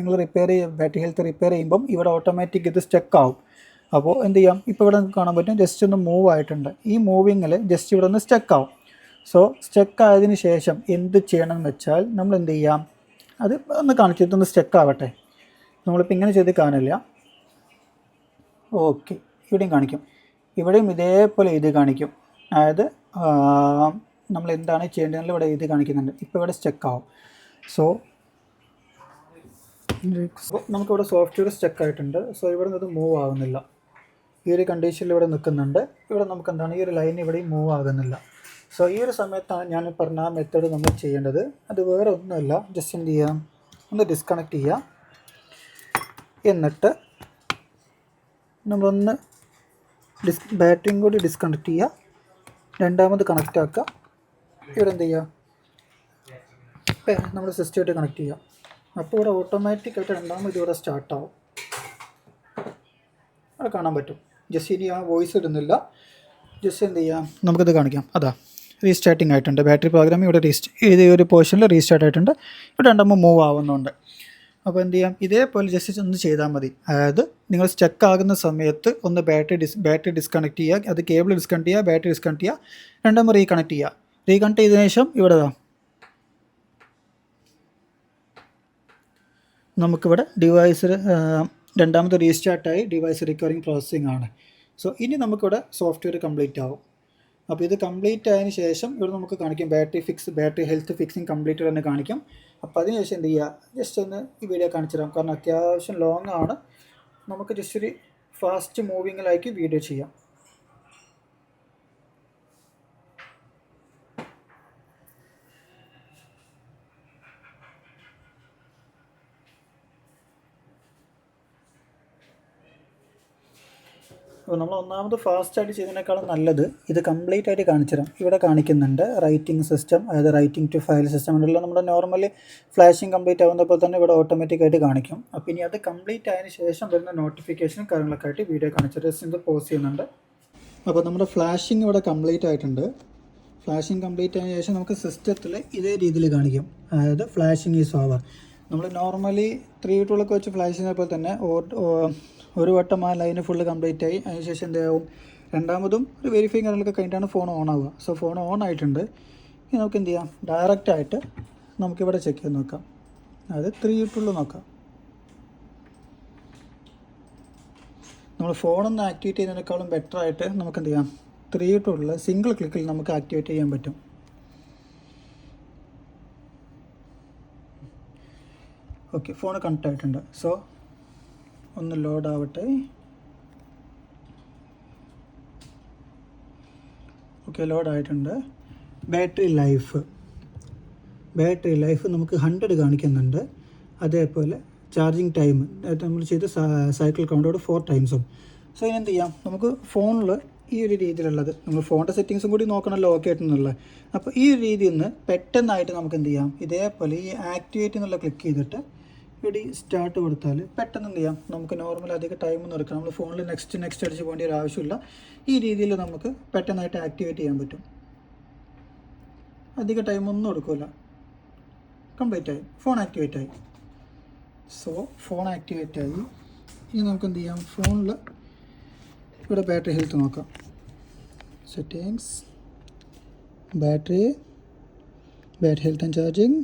ഹെൽത്ത് റിപ്പയർ ചെയ്യുമ്പം ഇവിടെ ഓട്ടോമാറ്റിക് ഇത് സ്റ്റക്കാവും. അപ്പോൾ എന്ത് ചെയ്യാം, ഇപ്പോൾ ഇവിടെ നമുക്ക് കാണാൻ പറ്റും ജസ്റ്റ് ഒന്ന് മൂവ് ആയിട്ടുണ്ട്. ഈ മൂവിങ്ങിൽ ജസ്റ്റ് ഇവിടെ ഒന്ന് സ്റ്റക്കാവും. സോ സ്റ്റക്കായതിന് ശേഷം എന്ത് ചെയ്യണം എന്ന് വെച്ചാൽ നമ്മൾ എന്ത് ചെയ്യാം, അത് ഒന്ന് കാണിച്ചിട്ടൊന്ന് സ്റ്റക്കാവട്ടെ. നമ്മളിപ്പോൾ ഇങ്ങനെ ചെയ്ത് കാണില്ല. ഓക്കെ, ഇവിടെയും കാണിക്കും, ഇവിടെയും ഇതേപോലെ ഇത് കാണിക്കും. അതായത് നമ്മൾ എന്താണ് ചെയ്യേണ്ടതെന്ന് ഇവിടെ ഇത് കാണിക്കുന്നുണ്ട്. ഇപ്പോൾ ഇവിടെ സ്റ്റക്കാവും. സോ നമുക്കിവിടെ സോഫ്റ്റ്വെയർ സ്റ്റക്കായിട്ടുണ്ട്. സോ ഇവിടെ നിന്ന് മൂവ് ആകുന്നില്ല. ഈ ഒരു കണ്ടീഷനിൽ ഇവിടെ നിൽക്കുന്നുണ്ട്. ഇവിടെ നമുക്ക് എന്താണ് ഈ ഒരു ലൈൻ ഇവിടെയും മൂവ് ആകുന്നില്ല. സോ ഈ ഒരു സമയത്താണ് ഞാൻ പറഞ്ഞ ആ മെത്തേഡ് നമ്മൾ ചെയ്യേണ്ടത്. അത് വേറെ ഒന്നുമല്ല, ജസ്റ്റ് എന്ത് ചെയ്യാം, ഒന്ന് ഡിസ്കണക്ട് ചെയ്യുക. എന്നിട്ട് നമ്മളൊന്ന് ബാറ്ററിയും കൂടി ഡിസ്കണക്ട് ചെയ്യുക, രണ്ടാമത് കണക്റ്റ് ആക്കുക. ഇവിടെ എന്ത് ചെയ്യുക, നമ്മൾ സിസ്റ്റമായിട്ട് കണക്ട് ചെയ്യുക. അപ്പോൾ ഇവിടെ ഓട്ടോമാറ്റിക്കായിട്ട് രണ്ടാമത് ഇവിടെ സ്റ്റാർട്ടാവും. അവിടെ കാണാൻ പറ്റും. ജസ്റ്റ് ഇനി ആ വോയിസ് ഇടുന്നില്ല, ജസ്റ്റ് എന്ത് ചെയ്യാം, നമുക്കത് കാണിക്കാം. അതാ റീസ്റ്റാർട്ടിങ് ആയിട്ടുണ്ട്. ബാറ്ററി പ്രോഗ്രാമിംഗ് ഇവിടെ ഈ ഒരു പോർഷനിൽ റീസ്റ്റാർട്ട് ആയിട്ടുണ്ട്. ഇവിടെ രണ്ടാകുമ്പോൾ മൂവ് ആവുന്നുണ്ട്. അപ്പോൾ എന്ത് ചെയ്യാം, ഇതേപോലെ ജസ്റ്റ് ഒന്ന് ചെയ്താൽ മതി. അതായത് നിങ്ങൾ സ്റ്റക്ക് ആകുന്ന സമയത്ത് ഒന്ന് ബാറ്ററി ഡിസ്കണക്ട് ചെയ്യുക, അത് കേബിൾ ഡിസ്കണക്ട് ചെയ്യുക, ബാറ്ററി ഡിസ്കണക്ട് ചെയ്യുക, രണ്ടാമത് റീകണക്ട് ചെയ്യുക. റീകണക്ട് ചെയ്തതിനു ശേഷം ഇവിടെ നമുക്കിവിടെ ഡിവൈസ് രണ്ടാമത് റീസ്റ്റാർട്ടായി ഡിവൈസ് റിക്കവറിങ് പ്രോസസ്സിംഗ് ആണ്. സോ ഇനി നമുക്കിവിടെ സോഫ്റ്റ്വെയർ കംപ്ലീറ്റ് ആവും. അപ്പോൾ ഇത് കംപ്ലീറ്റ് ആയതിനു ശേഷം ഇവിടെ നമുക്ക് കാണിക്കും ബാറ്ററി ഹെൽത്ത് ഫിക്സിങ് കംപ്ലീറ്റ് തന്നെ കാണിക്കും. അപ്പോൾ അതിനുശേഷം എന്ത് ചെയ്യുക, ജസ്റ്റ് ഒന്ന് ഈ വീഡിയോ കാണിച്ചു തരാം. കാരണം അത്യാവശ്യം ലോങ് ആണ്, നമുക്ക് ജസ്റ്റ് ഒരു ഫാസ്റ്റ് മൂവിങ്ങിലാക്കി വീഡിയോ ചെയ്യാം. അപ്പോൾ നമ്മൾ ഒന്നാമത് ഫാസ്റ്റായിട്ട് ചെയ്യുന്നതിനേക്കാളും നല്ലത് ഇത് കംപ്ലീറ്റ് ആയിട്ട് കാണിച്ചു തരാം. ഇവിടെ കാണിക്കുന്നുണ്ട് റൈറ്റിംഗ് സിസ്റ്റം, അതായത് റൈറ്റിംഗ് ടു ഫയൽ സിസ്റ്റം ഉണ്ടല്ലോ. നമ്മുടെ നോർമലി ഫ്ലാഷിംഗ് കംപ്ലീറ്റ് ആവുന്നപ്പോൾ തന്നെ ഇവിടെ ഓട്ടോമാറ്റിക്കായിട്ട് കാണിക്കും. അപ്പോൾ ഇനി അത് കംപ്ലീറ്റ് ആയതിനു ശേഷം വരുന്ന നോട്ടിഫിക്കേഷനും കാര്യങ്ങളൊക്കെ ആയിട്ട് വീഡിയോ കാണിച്ചു ജസ്റ്റ് ഇത് പോസ് ചെയ്യുന്നുണ്ട്. അപ്പോൾ നമ്മുടെ ഫ്ലാഷിംഗ് ഇവിടെ കംപ്ലീറ്റ് ആയിട്ടുണ്ട്. ഫ്ലാഷിംഗ് കംപ്ലീറ്റ് ആയതിനു ശേഷം നമുക്ക് സിസ്റ്റത്തിൽ ഇതേ രീതിയിൽ കാണിക്കും, അതായത് ഫ്ലാഷിംഗ് ഈസ് ഓവർ. നമ്മൾ നോർമലി 3 ടൂളൊക്കെ വെച്ച് ഫ്ലാഷ് ചെയ്യുന്നപ്പോൾ തന്നെ ഒരു വട്ടം ആ ലൈന് ഫുള്ള് കംപ്ലീറ്റ് ആയി. അതിനുശേഷം എന്താവും, രണ്ടാമതും ഒരു വെരിഫൈങ് കാര്യങ്ങളൊക്കെ കഴിഞ്ഞിട്ടാണ് ഫോൺ ഓൺ ആവുക. സോ ഫോൺ ഓൺ ആയിട്ടുണ്ട്. ഇനി നമുക്ക് എന്ത് ചെയ്യാം, ഡയറക്റ്റായിട്ട് നമുക്കിവിടെ ചെക്ക് ചെയ്ത് നോക്കാം, അതായത് 3 ടൂളിൽ നോക്കാം. നമ്മൾ ഫോണൊന്ന് ആക്ടിവേറ്റ് ചെയ്യുന്നതിനേക്കാളും ബെറ്റർ ആയിട്ട് നമുക്ക് എന്ത് ചെയ്യാം, 3 ടൂളിൽ സിംഗിൾ ക്ലിക്കിൽ നമുക്ക് ആക്ടിവേറ്റ് ചെയ്യാൻ പറ്റും. ഓക്കെ, ഫോൺ കണക്റ്റ് ആയിട്ടുണ്ട്. സോ ഒന്ന് ലോഡ് ആവട്ടെ. ഓക്കെ, ലോഡ് ആയിട്ടുണ്ട്. ബാറ്ററി ലൈഫ് നമുക്ക് 100 കാണിക്കുന്നുണ്ട്. അതേപോലെ ചാർജിങ് ടൈം നമ്മൾ ചെയ്ത് സൈക്കിൾ കൗണ്ടോട് 4 ടൈംസും. സോ ഇനി എന്ത് ചെയ്യാം, നമുക്ക് ഫോണിൽ ഈ ഒരു രീതിയിലുള്ളത് നമ്മൾ ഫോണിൻ്റെ സെറ്റിങ്സും കൂടി നോക്കണമല്ലോ ഓക്കെ ആയിട്ടെന്നുള്ളത്. അപ്പോൾ ഈ ഒരു രീതിയിൽ നിന്ന് പെട്ടെന്നായിട്ട് നമുക്ക് എന്ത് ചെയ്യാം, ഇതേപോലെ ഈ ആക്ടിവേറ്റ് എന്നുള്ള ക്ലിക്ക് ചെയ്തിട്ട് ഇവിടെ സ്റ്റാർട്ട് കൊടുത്താൽ പെട്ടെന്ന് എന്ത് ചെയ്യാം, നമുക്ക് നോർമൽ അധികം ടൈമൊന്നും എടുക്കാം. നമ്മൾ ഫോണിൽ നെക്സ്റ്റ് അടിച്ച് പോകേണ്ട ഒരു ആവശ്യമില്ല. ഈ രീതിയിൽ നമുക്ക് പെട്ടെന്നായിട്ട് ആക്ടിവേറ്റ് ചെയ്യാൻ പറ്റും. അധികം ടൈമൊന്നും എടുക്കില്ല, കംപ്ലീറ്റ് ആയി, ഫോൺ ആക്ടിവേറ്റ് ആയി. സോ ഫോൺ ആക്ടിവേറ്റ് ആയി. ഇനി നമുക്ക് എന്ത് ചെയ്യാം, ഫോണിൽ ഇവിടെ ബാറ്ററി ഹെൽത്ത് നോക്കാം. Settings, battery health and charging.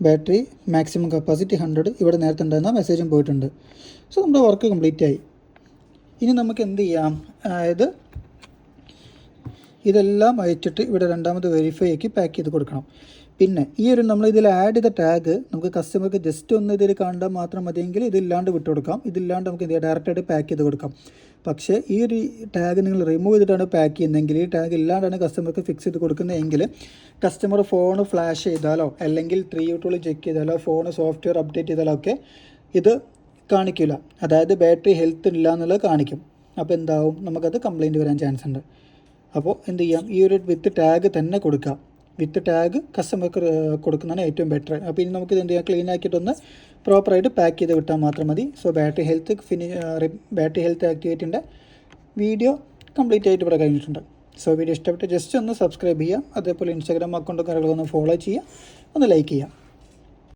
Battery maximum capacity 100. ഇവിടെ നേരത്തെ ഉണ്ടായിരുന്ന മെസ്സേജും പോയിട്ടുണ്ട്. സോ നമ്മുടെ വർക്ക് കംപ്ലീറ്റ് ആയി. ഇനി നമുക്ക് എന്ത് ചെയ്യാം, അതായത് ഇതെല്ലാം അയച്ചിട്ട് ഇവിടെ രണ്ടാമത് വെരിഫൈ ആക്കി പാക്ക് ചെയ്ത് കൊടുക്കണം. പിന്നെ ഈ ഒരു നമ്മൾ ഇതിൽ ആഡ് ചെയ്ത ടാഗ് നമുക്ക് കസ്റ്റമർക്ക് ജസ്റ്റ് ഒന്ന് ഇതിൽ കണ്ടാൽ മാത്രം മതിയെങ്കിൽ ഇതില്ലാണ്ട് വിട്ടു കൊടുക്കാം. ഇതില്ലാണ്ട് നമുക്ക് എന്ത് ചെയ്യാം, ഡയറക്റ്റായിട്ട് പാക്ക് ചെയ്ത് കൊടുക്കാം. പക്ഷേ ഈ ഒരു ടാഗ് നിങ്ങൾ റിമൂവ് ചെയ്തിട്ടാണ് പാക്ക് ചെയ്യുന്നതെങ്കിൽ, ഈ ടാഗ് ഇല്ലാണ്ടാണ് കസ്റ്റമർക്ക് ഫിക്സ് ചെയ്ത് കൊടുക്കുന്നതെങ്കിൽ കസ്റ്റമർ ഫോൺ ഫ്ലാഷ് ചെയ്താലോ അല്ലെങ്കിൽ 3 ടൂൾ ചെക്ക് ചെയ്താലോ ഫോൺ സോഫ്റ്റ്വെയർ അപ്ഡേറ്റ് ചെയ്താലോ ഒക്കെ ഇത് കാണിക്കില്ല. അതായത് ബാറ്ററി ഹെൽത്ത് ഇല്ല എന്നുള്ളത് കാണിക്കും. അപ്പോൾ എന്താവും, നമുക്കത് കംപ്ലയിൻറ്റ് വരാൻ ചാൻസ് ഉണ്ട്. അപ്പോൾ എന്ത് ചെയ്യാം, ഈ ഒരു വിത്ത് ടാഗ് തന്നെ കൊടുക്കാം. വിത്ത് ടാഗ് കസ്റ്റമർക്ക് കൊടുക്കുന്നതാണ് ഏറ്റവും ബെറ്റർ. അപ്പോൾ ഇനി നമുക്കിത് എന്ത് ചെയ്യാം, ക്ലീൻ ആക്കിയിട്ടൊന്ന് പ്രോപ്പറായിട്ട് പാക്ക് ചെയ്ത് വിട്ടാൽ മാത്രം മതി. സോ ബാറ്ററി ഹെൽത്ത് ആക്ടിവേറ്റിൻ്റെ വീഡിയോ കംപ്ലീറ്റ് ആയിട്ട് ഇവിടെ കഴിഞ്ഞിട്ടുണ്ട്. സോ വീഡിയോ ഇഷ്ടപ്പെട്ട് ജസ്റ്റ് ഒന്ന് സബ്സ്ക്രൈബ് ചെയ്യുക. അതേപോലെ ഇൻസ്റ്റാഗ്രാം അക്കൗണ്ടും കാര്യങ്ങളൊന്ന് ഫോളോ ചെയ്യുക, ഒന്ന് ലൈക്ക് ചെയ്യുക.